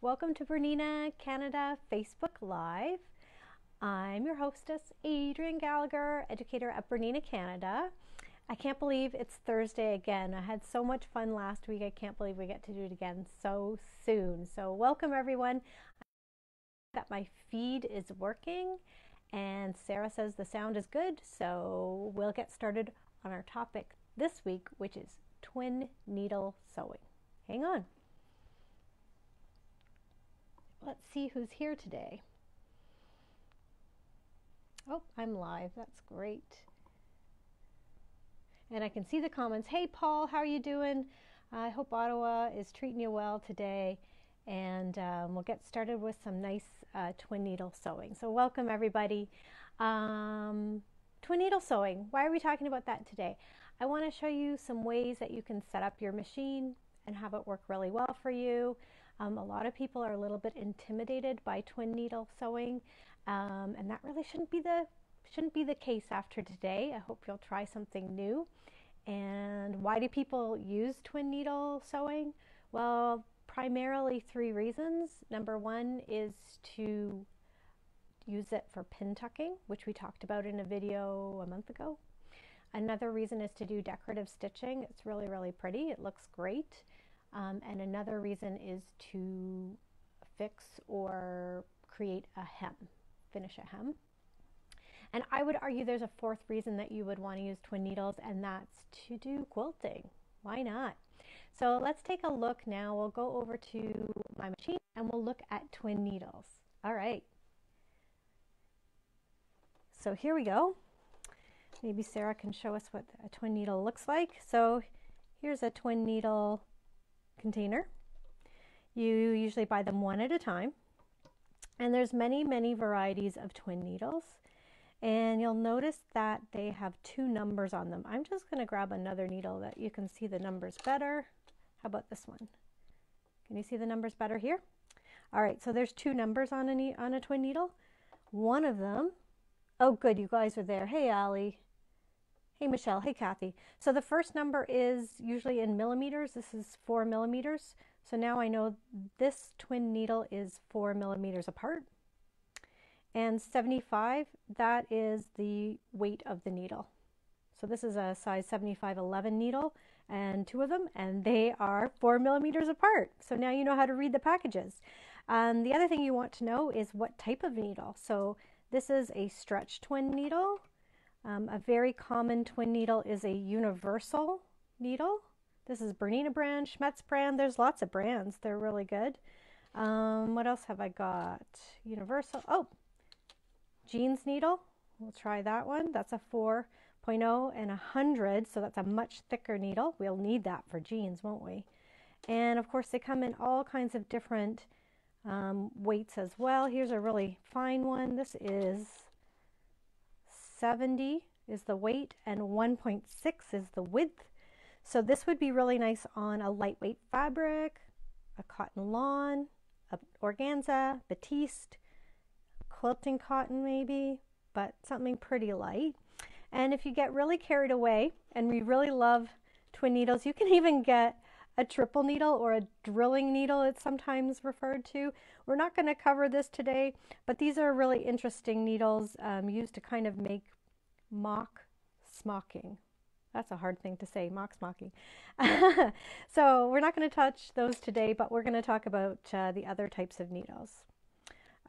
Welcome to BERNINA Canada Facebook Live. I'm your hostess, Adrienne Gallagher, educator at BERNINA Canada. I can't believe it's Thursday again. I had so much fun last week. I can't believe we get to do it again so soon. So welcome everyone. That my feed is working and Sarah says the sound is good. So we'll get started on our topic this week, which is twin needle sewing. Hang on. Let's see who's here today. Oh, I'm live. That's great. And I can see the comments. Hey, Paul, how are you doing? I hope Ottawa is treating you well today. And we'll get started with some nice twin needle sewing. So welcome, everybody. Twin needle sewing. Why are we talking about that today? I want to show you some ways that you can set up your machine and have it work really well for you. A lot of people are a little bit intimidated by twin needle sewing, and that really shouldn't be the case after today. I hope you'll try something new. And why do people use twin needle sewing? Well, primarily three reasons. Number one is to use it for pin tucking, which we talked about in a video a month ago. Another reason is to do decorative stitching. It's really, really pretty. It looks great. And another reason is to fix or create a hem, finish a hem. And I would argue there's a fourth reason that you would want to use twin needles, and that's to do quilting. Why not? So let's take a look now. We'll go over to my machine and we'll look at twin needles. All right. So here we go. Maybe Sarah can show us what a twin needle looks like. So here's a twin needle container. You usually buy them one at a time, and there's many varieties of twin needles, and you'll notice that they have two numbers on them. I'm just going to grab another needle that you can see the numbers better. How about this one? Can you see the numbers better here? All right, so there's two numbers on a twin needle. One of them, oh good, you guys are there. Hey Allie. Hey Michelle, hey Kathy. So the first number is usually in millimeters. This is 4 millimeters. So now I know this twin needle is 4 millimeters apart. And 75, that is the weight of the needle. So this is a size 75-11 needle and two of them, and they are 4 millimeters apart. So now you know how to read the packages. The other thing you want to know is what type of needle. So this is a stretch twin needle. A very common twin needle is a universal needle. This is BERNINA brand, Schmetz brand. There's lots of brands. They're really good. What else have I got? Universal. Oh, jeans needle. We'll try that one. That's a 4.0 and 100. So that's a much thicker needle. We'll need that for jeans, won't we? And of course, they come in all kinds of different weights as well. Here's a really fine one. This is 70 is the weight and 1.6 is the width. So this would be really nice on a lightweight fabric, a cotton lawn, a organza, batiste, quilting cotton maybe, but something pretty light. And if you get really carried away and we really love twin needles, you can even get a triple needle or a drilling needle, it's sometimes referred to. We're not going to cover this today, but these are really interesting needles used to kind of make mock smocking. That's a hard thing to say, mock smocking. So we're not going to touch those today, but we're going to talk about the other types of needles.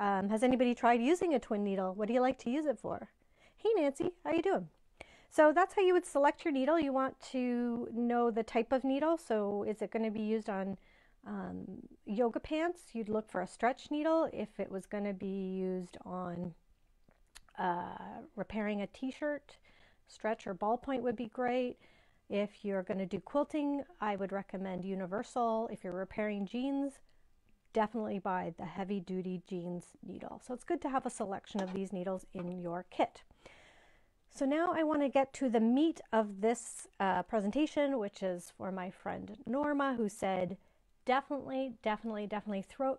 Has anybody tried using a twin needle? What do you like to use it for? Hey Nancy, how you doing? So that's how you would select your needle. You want to know the type of needle. So is it going to be used on yoga pants? You'd look for a stretch needle. If it was going to be used on repairing a t-shirt, stretch or ballpoint would be great. If you're going to do quilting, I would recommend universal. If you're repairing jeans, definitely buy the heavy duty jeans needle. So it's good to have a selection of these needles in your kit. So now I want to get to the meat of this presentation, which is for my friend Norma, who said, definitely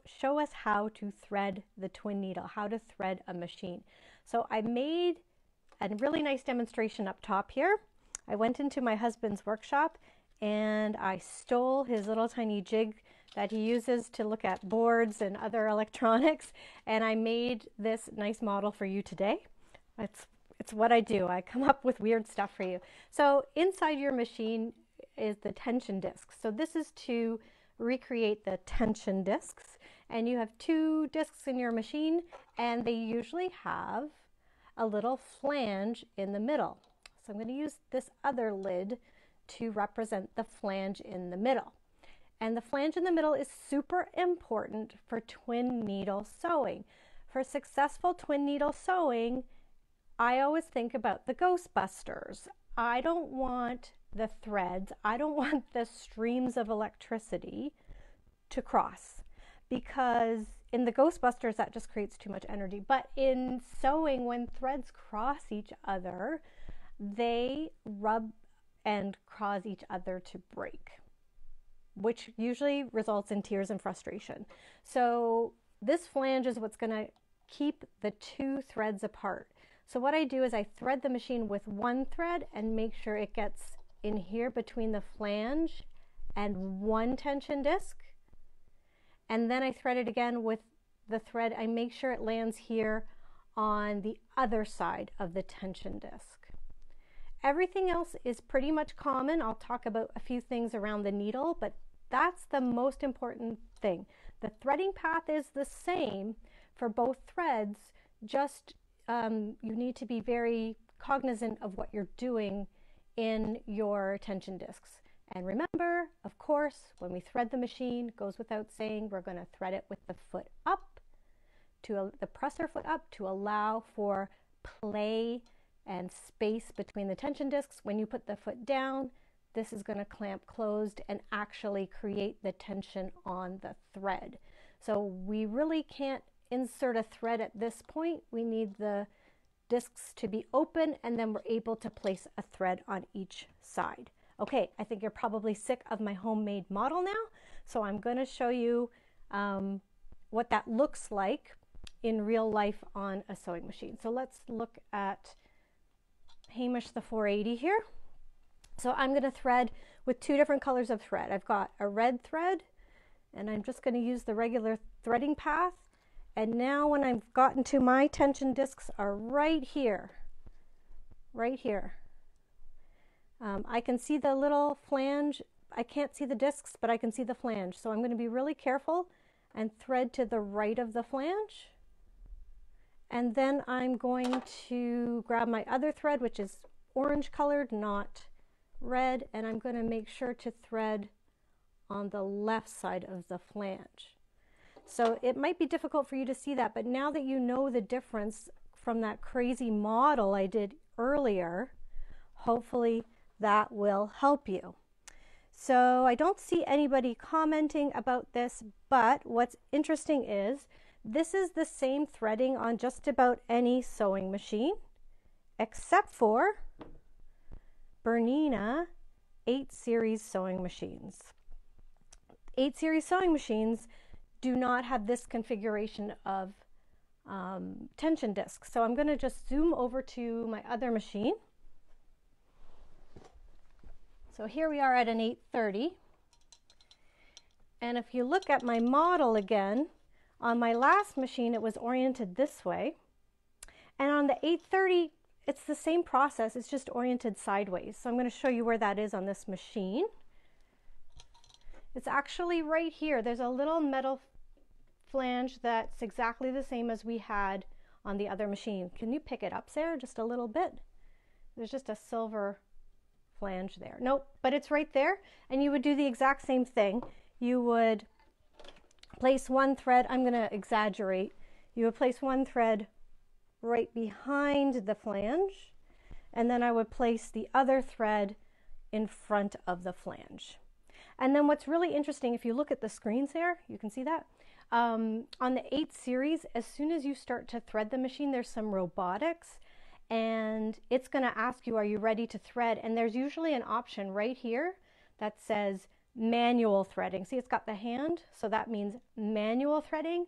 show us how to thread the twin needle, how to thread a machine. So I made a really nice demonstration up top here. I went into my husband's workshop and I stole his little tiny jig that he uses to look at boards and other electronics, and I made this nice model for you today. It's what I do. I come up with weird stuff for you. So inside your machine is the tension discs. So this is to recreate the tension discs, and you have 2 discs in your machine, and they usually have a little flange in the middle. So I'm going to use this other lid to represent the flange in the middle. And the flange in the middle is super important for twin needle sewing. For successful twin needle sewing, I always think about the Ghostbusters. I don't want the threads, I don't want the streams of electricity to cross, because in the Ghostbusters that just creates too much energy. But in sewing, when threads cross each other, they rub and cause each other to break, which usually results in tears and frustration. So this flange is what's going to keep the 2 threads apart. So what I do is I thread the machine with 1 thread and make sure it gets in here between the flange and 1 tension disc. And then I thread it again with the thread. I make sure it lands here on the other side of the tension disc. Everything else is pretty much common. I'll talk about a few things around the needle, but that's the most important thing. The threading path is the same for both threads, just you need to be very cognizant of what you're doing in your tension discs. And remember, of course, when we thread the machine, it goes without saying, we're going to thread it with the foot up, the presser foot up, to allow for play and space between the tension discs. When you put the foot down, this is going to clamp closed and actually create the tension on the thread. So we really can't insert a thread at this point. We need the discs to be open, and then we're able to place a thread on each side. Okay, I think you're probably sick of my homemade model now, so I'm going to show you what that looks like in real life on a sewing machine. So let's look at Hamish the 480 here. So I'm going to thread with 2 different colors of thread. I've got a red thread, and I'm just going to use the regular threading path. And now when I've gotten to my tension discs are right here, right here. I can see the little flange. I can't see the discs, but I can see the flange. So I'm going to be really careful and thread to the right of the flange. And then I'm going to grab my other thread, which is orange colored, not red, and I'm going to make sure to thread on the left side of the flange. So it might be difficult for you to see that, but now that you know the difference from that crazy model I did earlier, hopefully that will help you. So I don't see anybody commenting about this, but what's interesting is this is the same threading on just about any sewing machine, except for BERNINA 8 series sewing machines. 8 series sewing machines do not have this configuration of tension discs. So I'm going to just zoom over to my other machine. So here we are at an 830. And if you look at my model again, on my last machine it was oriented this way. And on the 830, it's the same process, it's just oriented sideways. So I'm going to show you where that is on this machine. It's actually right here. There's a little metal flange that's exactly the same as we had on the other machine. Can you pick it up, Sarah, just a little bit? There's just a silver flange there. Nope, but it's right there, and you would do the exact same thing. You would place 1 thread, I'm going to exaggerate, you would place 1 thread right behind the flange, and then I would place the other thread in front of the flange. And then what's really interesting, if you look at the screens there, you can see that. On the 8 series, as soon as you start to thread the machine, there's some robotics, and it's going to ask you, are you ready to thread? And there's usually an option right here that says manual threading. See, it's got the hand, so that means manual threading.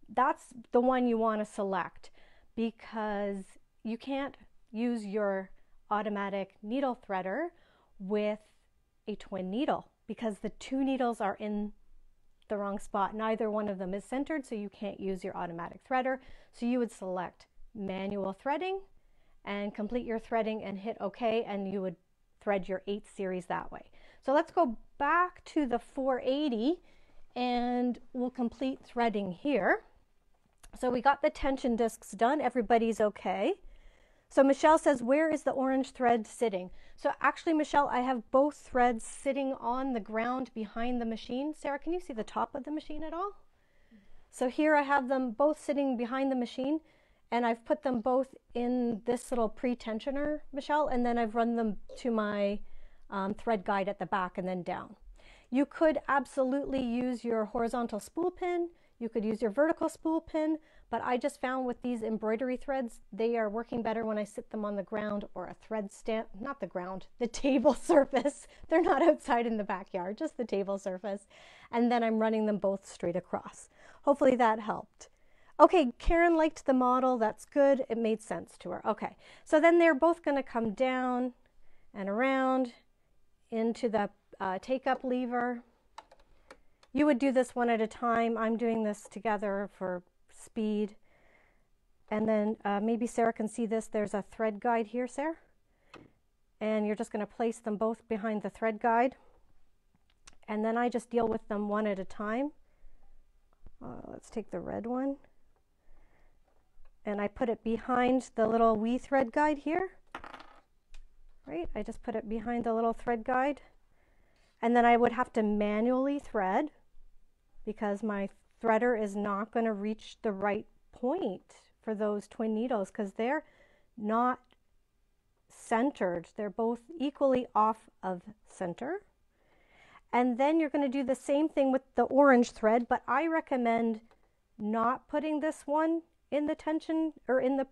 That's the one you want to select, because you can't use your automatic needle threader with a twin needle, because the 2 needles are in the wrong spot. Neither one of them is centered, so you can't use your automatic threader. So you would select manual threading and complete your threading and hit OK, and you would thread your 8th series that way. So let's go back to the 480 and we'll complete threading here. So we got the tension discs done. Everybody's okay. So Michelle says, where is the orange thread sitting? So actually, Michelle, I have both threads sitting on the ground behind the machine. Sarah, can you see the top of the machine at all? So here I have them both sitting behind the machine, and I've put them both in this little pre-tensioner, Michelle, and then I've run them to my thread guide at the back and then down. You could absolutely use your horizontal spool pin. You could use your vertical spool pin, but I just found with these embroidery threads, they are working better when I sit them on the ground or a thread stand, not the ground, the table surface. They're not outside in the backyard, just the table surface. And then I'm running them both straight across. Hopefully that helped. Okay, Karen liked the model, that's good. It made sense to her. Okay, so then they're both gonna come down and around into the take-up lever. You would do this one at a time. I'm doing this together for speed. And then maybe Sarah can see this. There's a thread guide here, Sarah. And you're just going to place them both behind the thread guide. And then I just deal with them one at a time. Let's take the red one. And I put it behind the little wee thread guide here. Right? I just put it behind the little thread guide. And then I would have to manually thread because my threader is not going to reach the right point for those twin needles because they're not centered. They're both equally off of center. And then you're going to do the same thing with the orange thread, but I recommend not putting this one in the tension or in the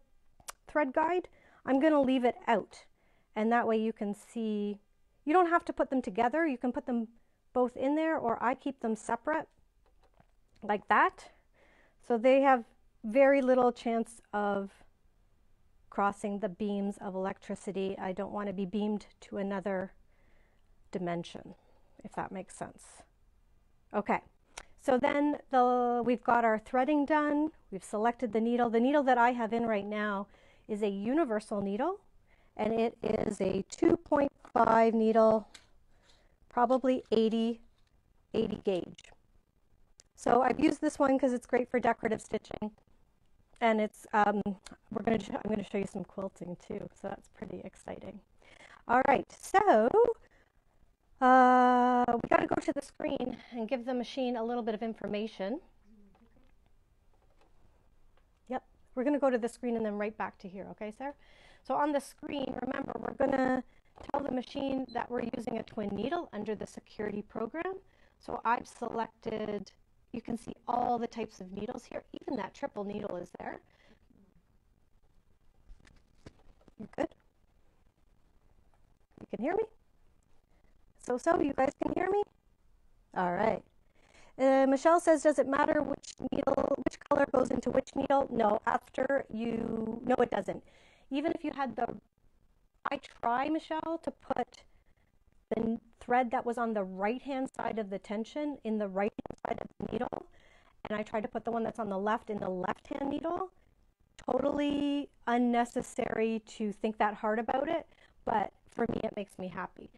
thread guide. I'm going to leave it out, and that way you can see. You don't have to put them together. You can put them both in there, or I keep them separate like that. So they have very little chance of crossing the beams of electricity. I don't want to be beamed to another dimension, if that makes sense. Okay, so then we've got our threading done. We've selected the needle. The needle that I have in right now is a universal needle, and it is a 2.5 needle, probably 80 gauge. So I've used this one because it's great for decorative stitching, and it's I'm going to show you some quilting too, so that's pretty exciting. All right, so we got to go to the screen and give the machine a little bit of information. Yep, we're going to go to the screen and then right back to here, okay, Sarah? So on the screen, remember, we're going to tell the machine that we're using a twin needle under the security program. So I've selected, you can see all the types of needles here. Even that triple needle is there. You're good? You can hear me? So you guys can hear me? All right. Michelle says, does it matter which needle, which color goes into which needle? No, no, it doesn't. Even if you had I try, Michelle, to put the thread that was on the right-hand side of the tension in the right-hand side of the needle, and I try to put the one that's on the left in the left-hand needle. Totally unnecessary to think that hard about it, but for me, it makes me happy.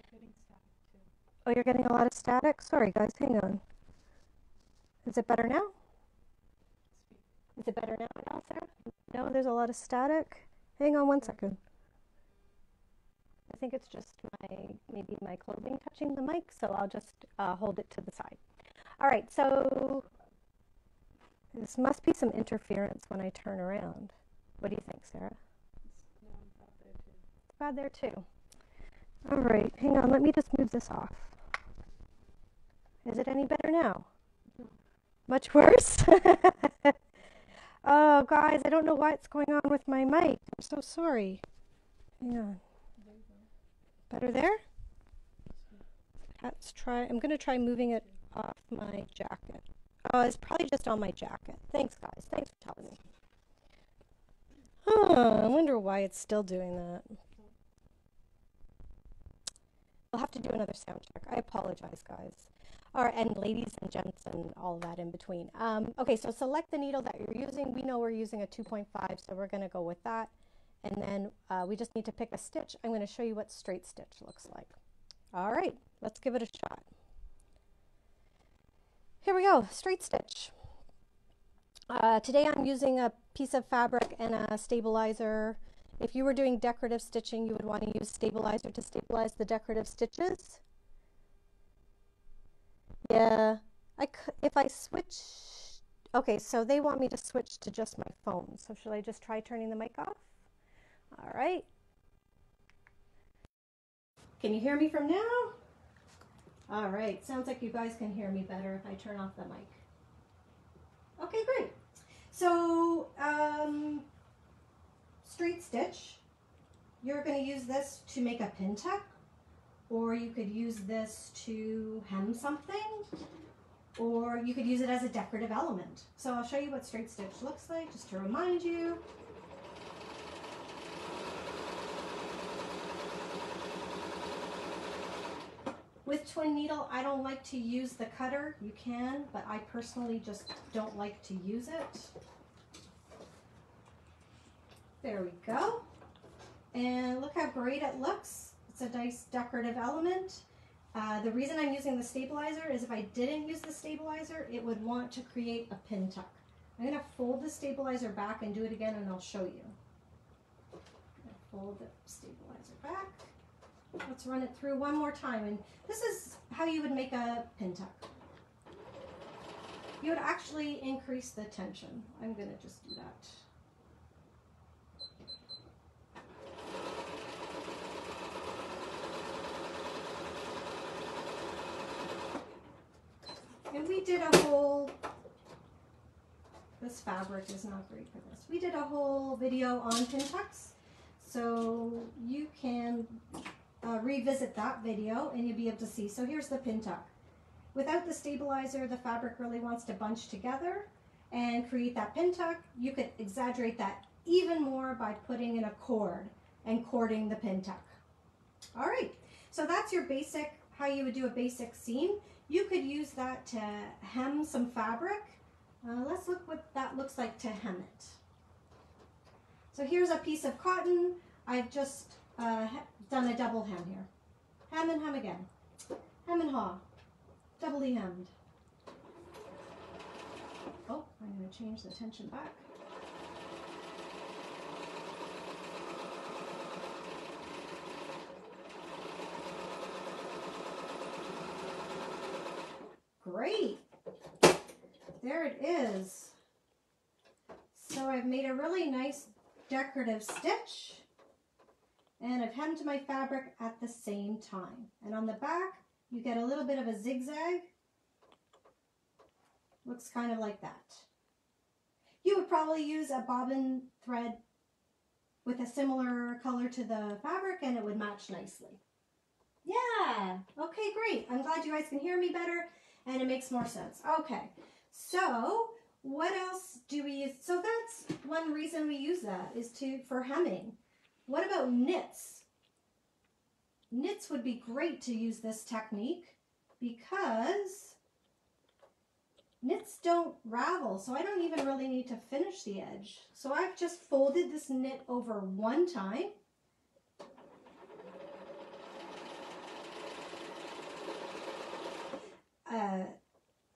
Oh, you're getting a lot of static? Sorry, guys, hang on. Is it better now? Is it better now at all, Sarah? No, there's a lot of static. Hang on one second. I think it's just maybe my clothing touching the mic, so I'll just hold it to the side. All right, so this must be some interference when I turn around. What do you think, Sarah? It's bad there too. All right, hang on, let me just move this off. Is it any better now? Much worse? Oh, guys, I don't know what's going on with my mic. I'm so sorry. Hang on. Better there? Let's try. I'm going to try moving it off my jacket. Oh, it's probably just on my jacket. Thanks, guys. Thanks for telling me. I wonder why it's still doing that. We'll have to do another sound check. I apologize, guys. and ladies and gents and all of that in between. Okay, so select the needle that you're using. We know we're using a 2.5, so we're going to go with that. And then we just need to pick a stitch. I'm going to show you what straight stitch looks like. All right, let's give it a shot. Here we go, straight stitch. Today I'm using a piece of fabric and a stabilizer. If you were doing decorative stitching, you would want to use stabilizer to stabilize the decorative stitches. Yeah, if I switch, okay, so they want me to switch to just my phone. So should I just try turning the mic off? All right. Can you hear me from now? All right, sounds like you guys can hear me better if I turn off the mic. Okay, great. So, straight stitch, you're going to use this to make a pin tuck, or you could use this to hem something, or you could use it as a decorative element. So I'll show you what straight stitch looks like, just to remind you. With twin needle, I don't like to use the cutter. You can, but I personally just don't like to use it. There we go. And look how great it looks. It's a nice decorative element. The reason I'm using the stabilizer is if I didn't use the stabilizer, it would want to create a pin tuck. I'm going to fold the stabilizer back and do it again, and I'll show you. Fold the stabilizer back. Let's run it through one more time, and this is how you would make a pin tuck. You would actually increase the tension. I'm going to just do that. And we did a whole, this fabric is not great for this. We did a whole video on pin tucks, so you can revisit that video and you'll be able to see. So here's the pin tuck. Without the stabilizer, the fabric really wants to bunch together and create that pin tuck. You could exaggerate that even more by putting in a cord and cording the pin tuck. All right, so that's your basic, how you would do a basic seam. You could use that to hem some fabric. Let's look what that looks like to hem it. So here's a piece of cotton. I've just done a double hem here. Hem and hem again. Hem and haw. Doubly hemmed. Oh, I'm going to change the tension back. Great. There it is. So I've made a really nice decorative stitch, and I've hemmed my fabric at the same time. And on the back, you get a little bit of a zigzag. Looks kind of like that. You would probably use a bobbin thread with a similar color to the fabric, and it would match nicely. Yeah, okay, great. I'm glad you guys can hear me better, and it makes more sense. Okay, so what else do we use? So that's one reason we use that, is for hemming. What about knits? Knits would be great to use this technique because knits don't ravel, so I don't even really need to finish the edge. So I've just folded this knit over one time.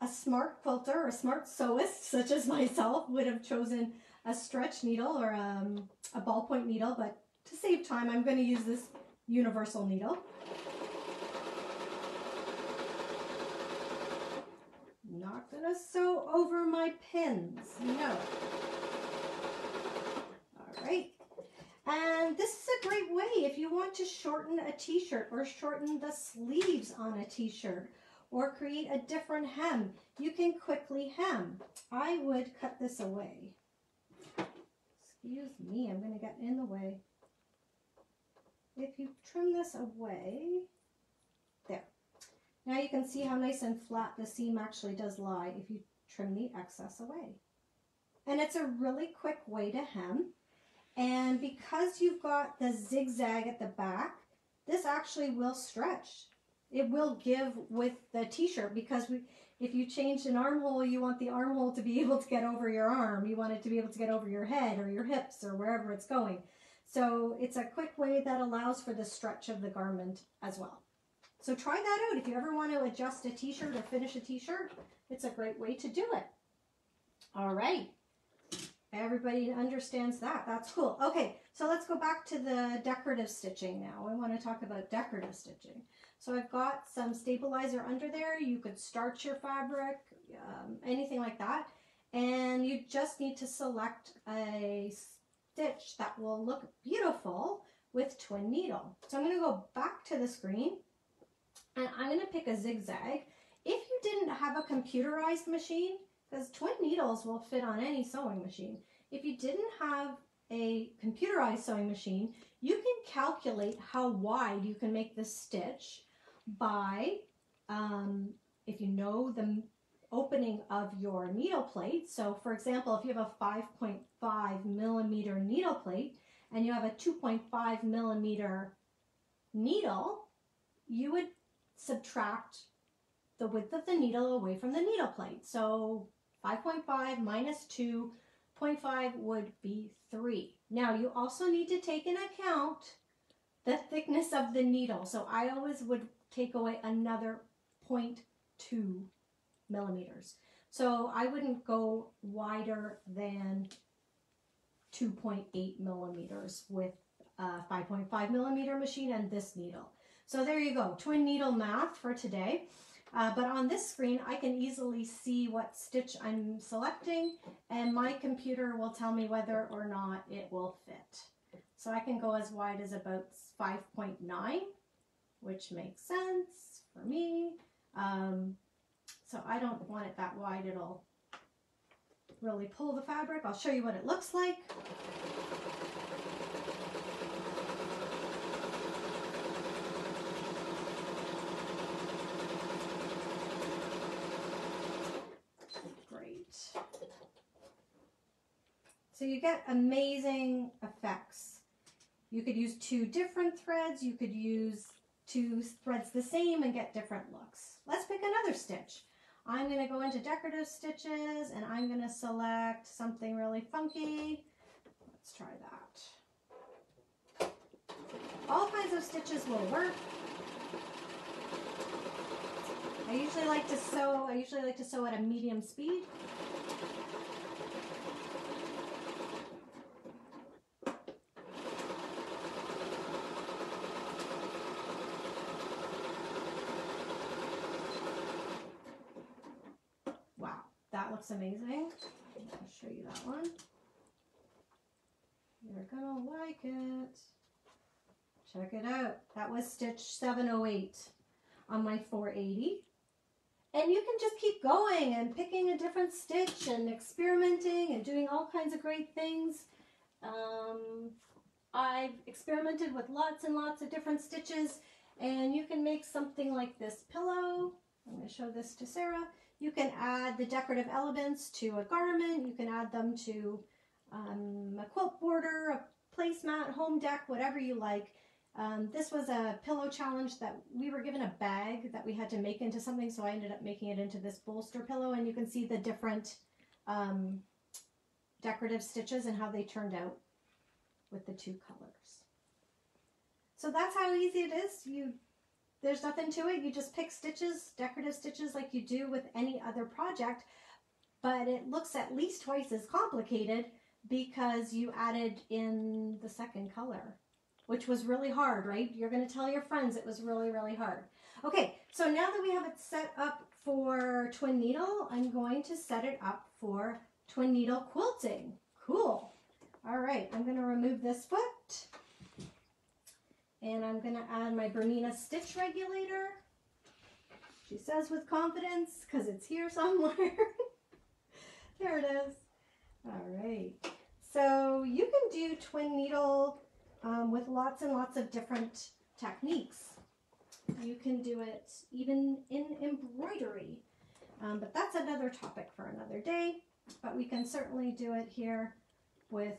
A smart quilter or a smart sewist, such as myself, would have chosen a stretch needle or a ballpoint needle, but to save time, I'm going to use this universal needle. Not going to sew over my pins, no. All right. And this is a great way if you want to shorten a t-shirt or shorten the sleeves on a t-shirt, or create a different hem. You can quickly hem. I would cut this away. Excuse me, I'm going to get in the way. If you trim this away, there. Now you can see how nice and flat the seam actually does lie if you trim the excess away. And it's a really quick way to hem. And because you've got the zigzag at the back, this actually will stretch. it will give with the t-shirt, because if you changed an armhole, you want the armhole to be able to get over your arm. You want it to be able to get over your head or your hips or wherever it's going. So it's a quick way that allows for the stretch of the garment as well. So try that out. If you ever want to adjust a t-shirt or finish a t-shirt, it's a great way to do it. All right. Everybody understands that. That's cool. Okay, so let's go back to the decorative stitching now. I want to talk about decorative stitching. So I've got some stabilizer under there. You could starch your fabric, anything like that. And you just need to select a stitch that will look beautiful with twin needle. So I'm going to go back to the screen and I'm going to pick a zigzag. If you didn't have a computerized machine, because twin needles will fit on any sewing machine. If you didn't have a computerized sewing machine, you can calculate how wide you can make this stitch by, if you know the opening of your needle plate. So for example, if you have a 5.5 millimeter needle plate and you have a 2.5 millimeter needle, you would subtract the width of the needle away from the needle plate. So 5.5 minus 2.5 would be 3. Now you also need to take into account the thickness of the needle. So I always would take away another 0.2 millimeters. So I wouldn't go wider than 2.8 millimeters with a 5.5 millimeter machine and this needle. So there you go, twin needle math for today. But on this screen, I can easily see what stitch I'm selecting, and my computer will tell me whether or not it will fit. So I can go as wide as about 5.9, which makes sense for me. So I don't want it that wide. It'll really pull the fabric. I'll show you what it looks like. So you get amazing effects. You could use 2 different threads. You could use 2 threads the same and get different looks. Let's pick another stitch. I'm going to go into decorative stitches and I'm going to select something really funky. Let's try that. All kinds of stitches will work. I usually like to sew at a medium speed. That looks amazing. I'll show you that one. You're gonna like it. Check it out. That was stitch 708 on my 480. And you can just keep going and picking a different stitch and experimenting and doing all kinds of great things. I've experimented with lots and lots of different stitches, and you can make something like this pillow. I'm going to show this to Sarah. You can add the decorative elements to a garment. You can add them to a quilt border, a placemat, home deck, whatever you like. This was a pillow challenge that we were given a bag that we had to make into something, so I ended up making it into this bolster pillow, and you can see the different decorative stitches and how they turned out with the 2 colors. So that's how easy it is. There's nothing to it. You just pick stitches, decorative stitches, like you do with any other project, but it looks at least twice as complicated because you added in the second color, which was really hard, right? You're going to tell your friends it was really, really hard. Okay, so now that we have it set up for twin needle, I'm going to set it up for twin needle quilting. Cool. All right, I'm going to remove this foot. And I'm going to add my BERNINA stitch regulator. She says with confidence, because it's here somewhere. There it is. All right. So you can do twin needle with lots and lots of different techniques. You can do it even in embroidery. But that's another topic for another day. But we can certainly do it here with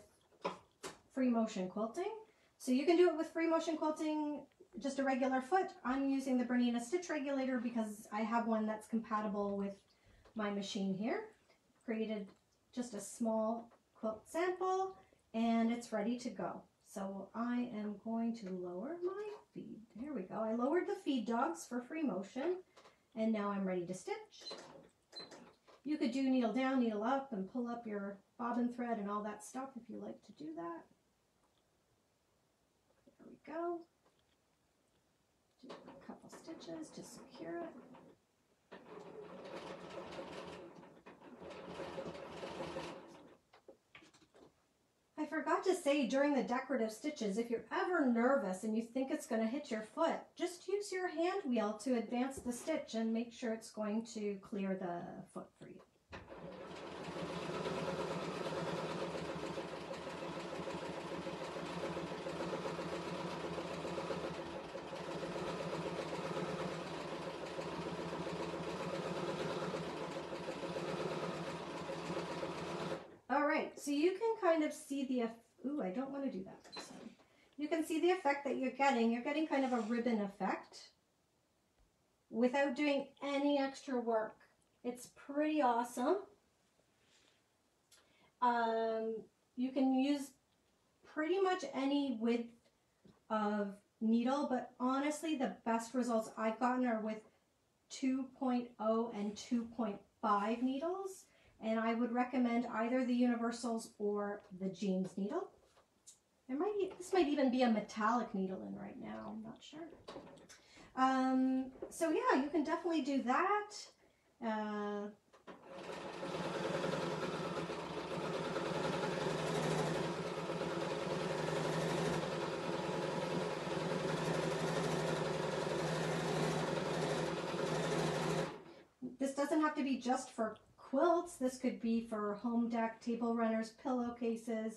free motion quilting. So you can do it with free motion quilting just a regular foot. I'm using the Bernina Stitch Regulator because I have one that's compatible with my machine here. Created just a small quilt sample and it's ready to go. So I am going to lower my feed. Here we go. I lowered the feed dogs for free motion and now I'm ready to stitch. You could do needle down, needle up, and pull up your bobbin thread and all that stuff if you like to do that. There we go. Do a couple stitches to secure it. I forgot to say during the decorative stitches, if you're ever nervous and you think it's going to hit your foot, just use your hand wheel to advance the stitch and make sure it's going to clear the foot for you. So you can kind of see the, ooh, I don't want to do that. Sorry. You can see the effect that you're getting. You're getting kind of a ribbon effect without doing any extra work. It's pretty awesome. You can use pretty much any width of needle, but honestly the best results I've gotten are with 2.0 and 2.5 needles. And I would recommend either the universals or the jeans needle. This might even be a metallic needle in right now, I'm not sure. So yeah, you can definitely do that. This doesn't have to be just for quilts. This could be for home deck, table runners, pillowcases.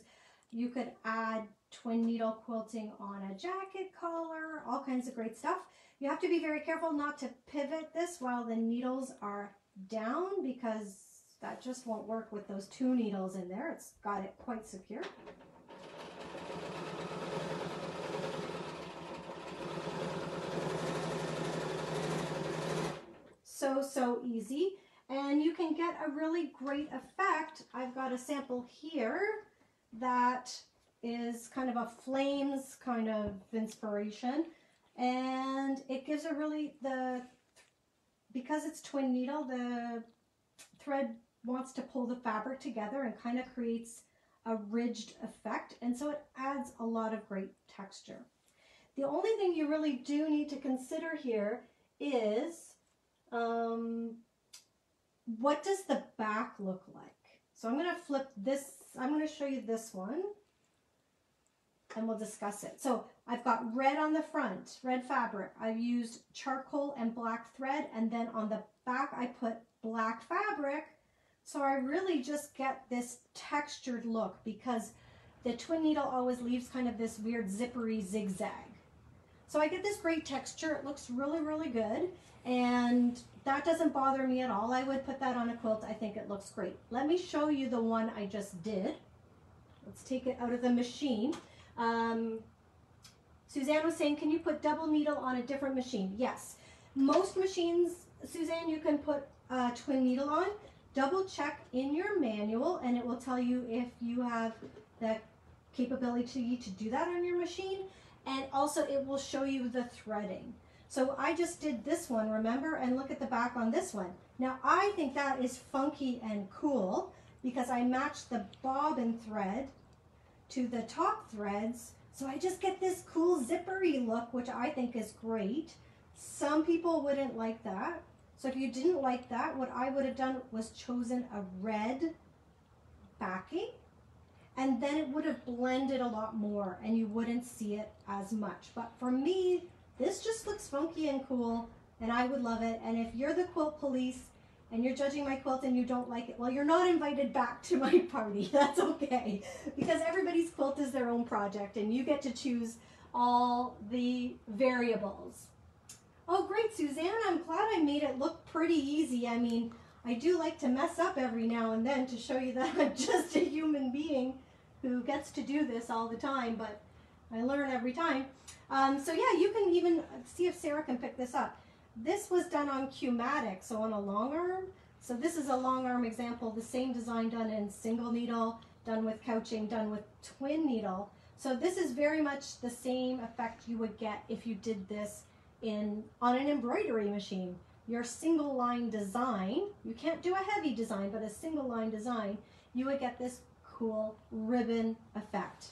You could add twin needle quilting on a jacket collar, all kinds of great stuff. You have to be very careful not to pivot this while the needles are down because that just won't work with those two needles in there. It's got it quite secure. So easy. And you can get a really great effect. I've got a sample here that is kind of a flames kind of inspiration. And it gives a really, because it's twin needle, the thread wants to pull the fabric together and kind of creates a ridged effect. And so it adds a lot of great texture. The only thing you really do need to consider here is, what does the back look like? So I'm going to flip this, I'm going to show you this one and we'll discuss it. So I've got red on the front, red fabric. I've used charcoal and black thread, and then on the back I put black fabric. So I really just get this textured look because the twin needle always leaves kind of this weird zippery zigzag. So I get this great texture. It looks really, really good. And that doesn't bother me at all. I would put that on a quilt. I think it looks great. Let me show you the one I just did. Let's take it out of the machine. Suzanne was saying, can you put double needle on a different machine? Yes. Most machines, Suzanne, you can put a twin needle on. Double check in your manual and it will tell you if you have the capability to do that on your machine. And also it will show you the threading. So I just did this one, remember? And look at the back on this one. Now I think that is funky and cool because I matched the bobbin thread to the top threads. So I just get this cool zippery look, which I think is great. Some people wouldn't like that. So if you didn't like that, what I would have done was chosen a red backing, and then it would have blended a lot more and you wouldn't see it as much. But for me, this just looks funky and cool and I would love it. And if you're the quilt police and you're judging my quilt and you don't like it, well, you're not invited back to my party. That's okay, because everybody's quilt is their own project and you get to choose all the variables. Oh, great, Suzanne. I'm glad I made it look pretty easy. I mean, I do like to mess up every now and then to show you that I'm just a human being who gets to do this all the time, but I learn every time. So yeah, you can even see if Sarah can pick this up. This was done on Q-matic, so on a long arm. So this is a long arm example, the same design done in single needle, done with couching, done with twin needle. So this is very much the same effect you would get if you did this on an embroidery machine. Your single line design, you can't do a heavy design, but a single line design, you would get this cool ribbon effect.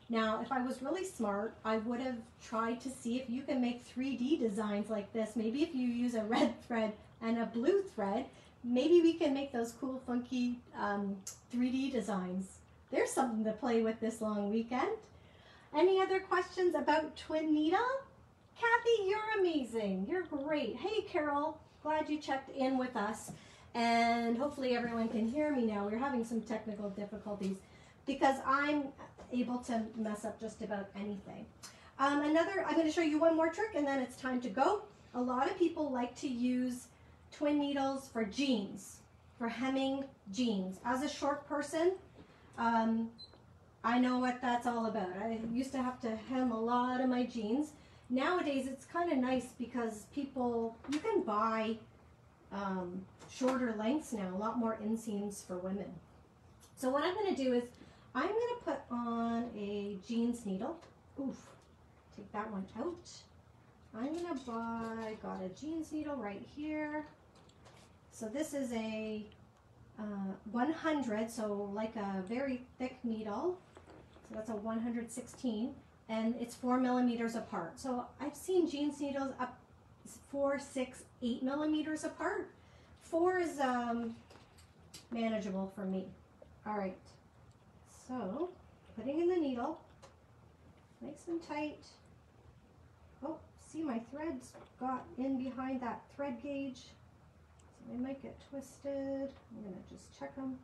Now, if I was really smart, I would have tried to see if you can make 3D designs like this. Maybe if you use a red thread and a blue thread, maybe we can make those cool, funky 3D designs. There's something to play with this long weekend. Any other questions about twin needle? Kathy, you're amazing. You're great. Hey, Carol, glad you checked in with us. And hopefully everyone can hear me now. We're having some technical difficulties because I'm able to mess up just about anything. I'm going to show you one more trick and then it's time to go. A lot of people like to use twin needles for jeans, for hemming jeans. As a short person, I know what that's all about. I used to have to hem a lot of my jeans. Nowadays it's kind of nice because you can buy shorter lengths now, a lot more inseams for women. So what I'm going to do is I'm going to put on a jeans needle. Oof, take that one out. I'm going to got a jeans needle right here. So this is a 100, so like a very thick needle. So that's a 116, and it's 4 millimeters apart. So I've seen jeans needles up 4, 6, 8 millimeters apart. 4 is manageable for me. All right. So, putting in the needle, nice and tight. Oh, see my threads got in behind that thread gauge. So they might get twisted. I'm going to just check them.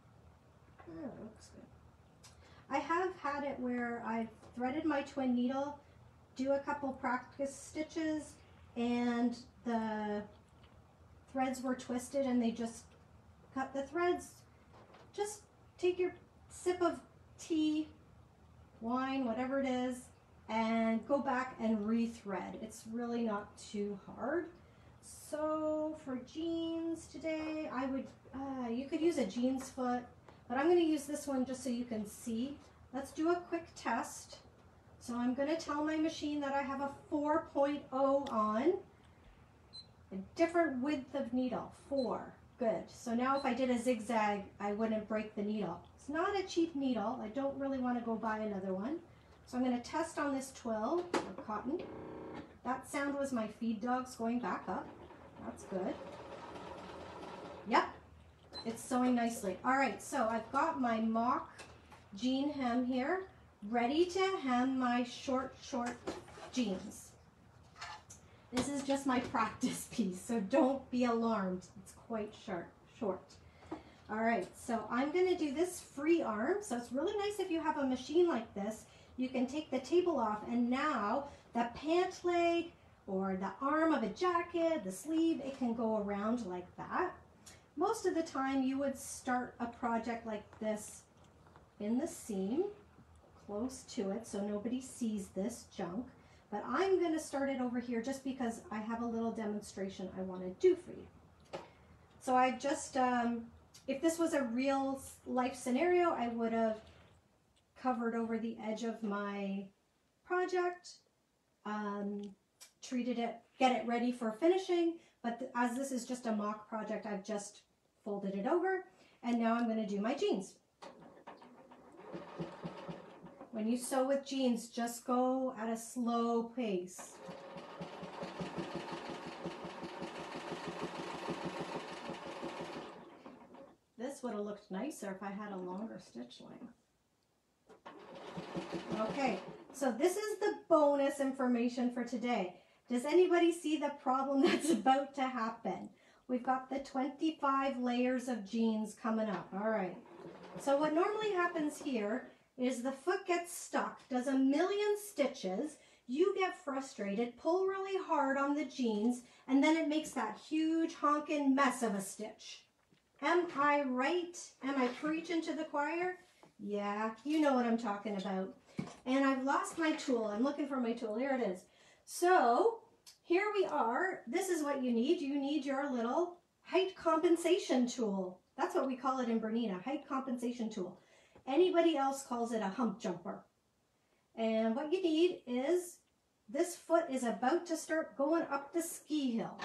Oh, it looks good. I have had it where I've threaded my twin needle, do a couple practice stitches, and the threads were twisted and they just cut the threads. Just take your sip of tea, wine, whatever it is, and go back and rethread. It's really not too hard. So for jeans today, I would, you could use a jeans foot, but I'm going to use this one just so you can see. Let's do a quick test. So I'm going to tell my machine that I have a 4.0 on, a different width of needle, 4. Good. So now if I did a zigzag, I wouldn't break the needle. It's not a cheap needle. I don't really want to go buy another one. So I'm going to test on this twill of cotton. That sound was my feed dogs going back up. That's good. Yep, it's sewing nicely. All right, so I've got my mock jean hem here, ready to hem my short jeans. This is just my practice piece, so don't be alarmed. It's quite short. All right, so I'm going to do this free arm. So it's really nice if you have a machine like this. You can take the table off, and now the pant leg or the arm of a jacket, the sleeve, it can go around like that. Most of the time you would start a project like this in the seam, close to it, so nobody sees this junk. But I'm going to start it over here just because I have a little demonstration I want to do for you. So I just, if this was a real life scenario, I would have covered over the edge of my project, treated it, get it ready for finishing. But as this is just a mock project, I've just folded it over, and now I'm going to do my jeans. When you sew with jeans, just go at a slow pace. This would have looked nicer if I had a longer stitch length. Okay, so this is the bonus information for today. Does anybody see the problem that's about to happen? We've got the 25 layers of jeans coming up. All right. So what normally happens here is the foot gets stuck, does a million stitches, you get frustrated, pull really hard on the jeans, and then it makes that huge honking mess of a stitch. Am I right? Am I preaching to the choir? Yeah, you know what I'm talking about. And I've lost my tool. I'm looking for my tool. Here it is. So here we are. This is what you need. You need your little height compensation tool. That's what we call it in Bernina, height compensation tool. Anybody else calls it a hump jumper. And what you need is, this foot is about to start going up the ski hill.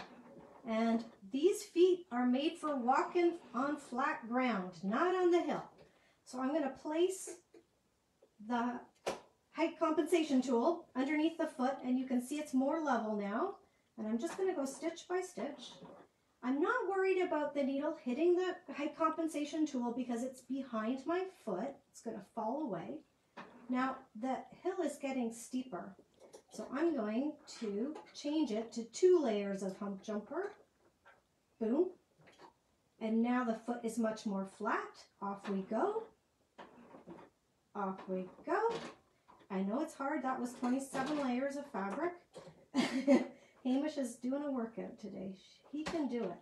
And these feet are made for walking on flat ground, not on the hill. So I'm going to place the height compensation tool underneath the foot, and you can see it's more level now. And I'm just going to go stitch by stitch. I'm not worried about the needle hitting the height compensation tool because it's behind my foot. It's going to fall away. Now the hill is getting steeper, so I'm going to change it to 2 layers of hump jumper. Boom. And now the foot is much more flat. Off we go. Off we go. I know it's hard. That was 27 layers of fabric. Hamish is doing a workout today. He can do it.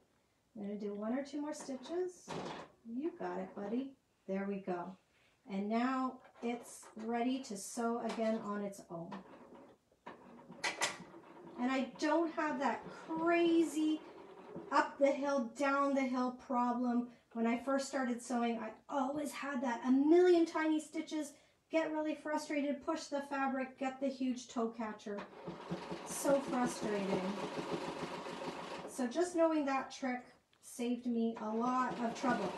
I'm going to do 1 or 2 more stitches. You got it, buddy. There we go. And now it's ready to sew again on its own. And I don't have that crazy up the hill, down the hill problem. When I first started sewing, I always had that a million tiny stitches, get really frustrated, push the fabric, get the huge toe catcher. So frustrating. So just knowing that trick saved me a lot of trouble.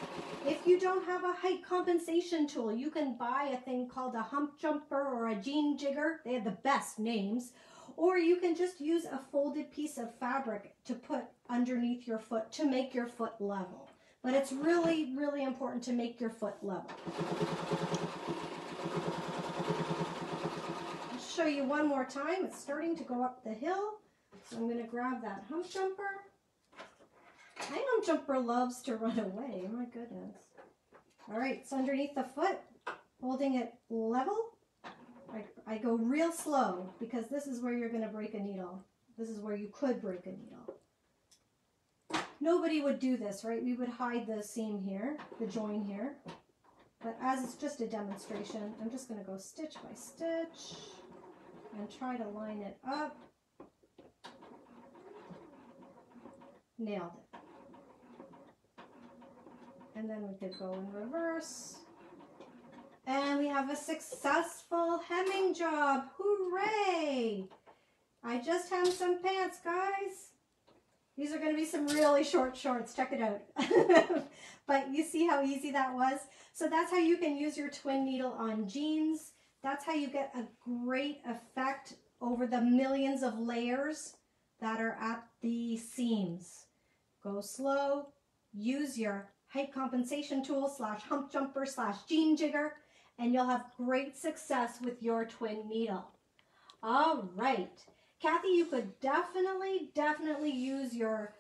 If you don't have a height compensation tool, you can buy a thing called a hump jumper or a jean jigger. They have the best names. Or you can just use a folded piece of fabric to put underneath your foot to make your foot level. But it's really, really important to make your foot level. I'll show you one more time. It's starting to go up the hill. So I'm going to grab that hump jumper. My hump jumper loves to run away. My goodness. All right, it's underneath the foot, holding it level. I go real slow because this is where you're going to break a needle. This is where you could break a needle. Nobody would do this, right? We would hide the seam here, the join here. But as it's just a demonstration, I'm just going to go stitch by stitch and try to line it up. Nailed it. And then we could go in reverse. And we have a successful hemming job. Hooray! I just hemmed some pants, guys. These are going to be some really short shorts. Check it out. But you see how easy that was? So that's how you can use your twin needle on jeans. That's how you get a great effect over the millions of layers that are at the seams. Go slow. Use your height compensation tool / hump jumper / jean jigger, and you'll have great success with your twin needle. All right. Kathy, you could definitely use your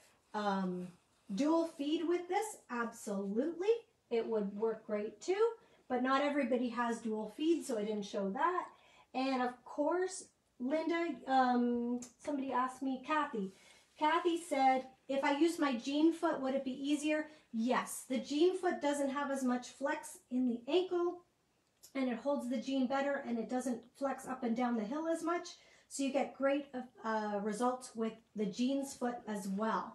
dual feed with this. Absolutely. It would work great too, but not everybody has dual feed, so I didn't show that. And of course, Linda, somebody asked me, Kathy said, if I use my jean foot, would it be easier? Yes, the jean foot doesn't have as much flex in the ankle, and it holds the jean better, and it doesn't flex up and down the hill as much. So you get great results with the jeans foot as well.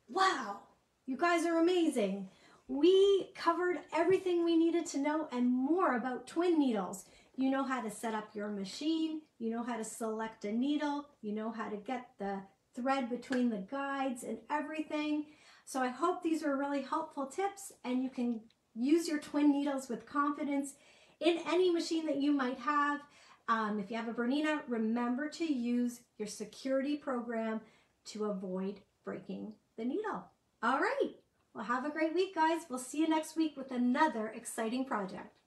Wow, you guys are amazing. We covered everything we needed to know and more about twin needles. You know how to set up your machine, you know how to select a needle, you know how to get the thread between the guides and everything. So I hope these were really helpful tips, and you can use your twin needles with confidence in any machine that you might have. If you have a Bernina, remember to use your security program to avoid breaking the needle. All right. Well, have a great week, guys. We'll see you next week with another exciting project.